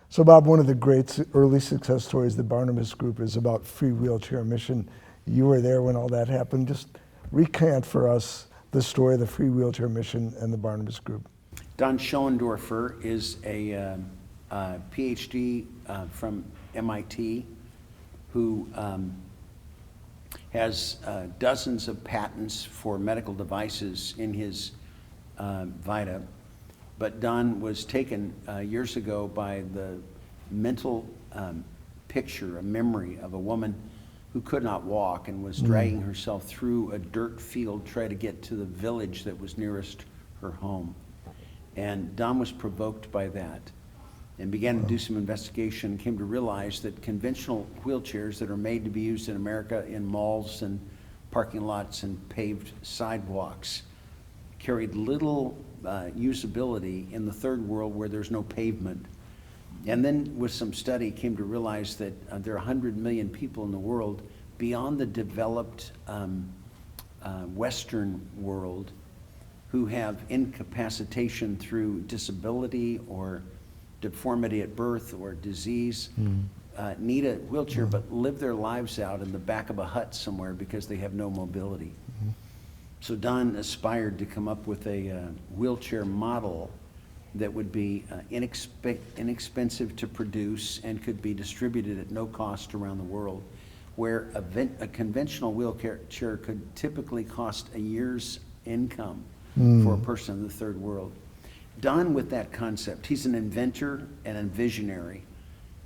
So Bob, one of the great early success stories of the Barnabas Group is about free wheelchair mission. You were there when all that happened. Just recant for us the story of the free wheelchair mission and the Barnabas Group. Don Schoendorfer is a PhD from MIT who has dozens of patents for medical devices in his Vita. But Don was taken years ago by the mental picture, a memory of a woman who could not walk and was dragging herself through a dirt field trying to get to the village that was nearest her home. And Don was provoked by that and began to do some investigation, came to realize that conventional wheelchairs that are made to be used in America in malls and parking lots and paved sidewalks carried little usability in the third world where there's no pavement. And then with some study came to realize that there are 100 million people in the world beyond the developed Western world who have incapacitation through disability or deformity at birth or disease, need a wheelchair but live their lives out in the back of a hut somewhere because they have no mobility. So Don aspired to come up with a wheelchair model that would be inexpensive to produce and could be distributed at no cost around the world, where a conventional wheelchair could typically cost a year's income for a person in the third world. Don, with that concept, he's an inventor and a visionary,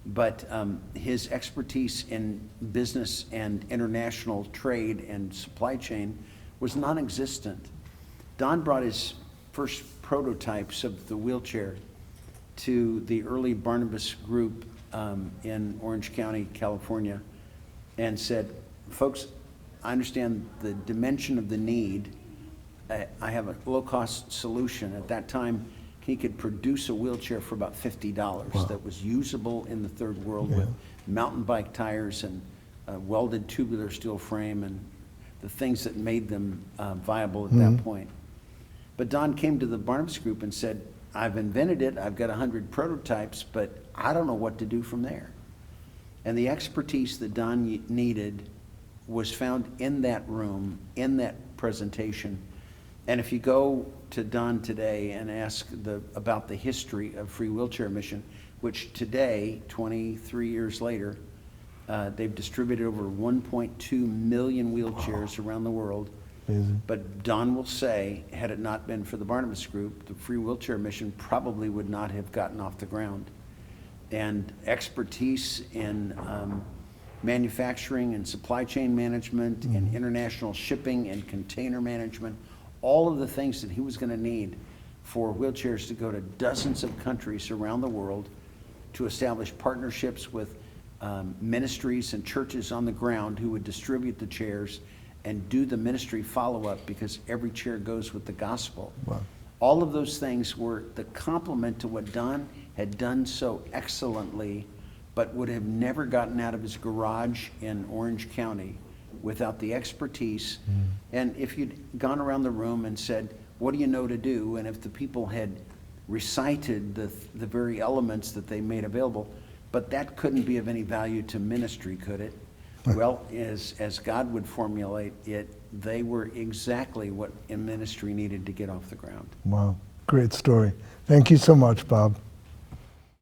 but his expertise in business and international trade and supply chain was non-existent. Don brought his first prototypes of the wheelchair to the early Barnabas group in Orange County, California, and said, folks, I understand the dimension of the need. I have a low-cost solution. At that time, he could produce a wheelchair for about $50 that was usable in the third world with mountain bike tires and a welded tubular steel frame and the things that made them viable at that point. But Don came to the Barnabas Group and said, I've invented it, I've got 100 prototypes, but I don't know what to do from there. And the expertise that Don needed was found in that room, in that presentation. And if you go to Don today and ask about the history of free wheelchair mission, which today, 23 years later, they've distributed over 1.2 million wheelchairs around the world. Amazing. But Don will say, had it not been for the Barnabas Group, the free wheelchair mission probably would not have gotten off the ground. And expertise in manufacturing and supply chain management and international shipping and container management, all of the things that he was going to need for wheelchairs to go to dozens of countries around the world, to establish partnerships with ministries and churches on the ground who would distribute the chairs and do the ministry follow-up, because every chair goes with the gospel. Wow. All of those things were the complement to what Don had done so excellently, but would have never gotten out of his garage in Orange County without the expertise. And if you'd gone around the room and said, what do you know to do? And if the people had recited the very elements that they made available, but that couldn't be of any value to ministry, could it? Well, as God would formulate it, they were exactly what in ministry needed to get off the ground. Wow, great story. Thank you so much, Bob.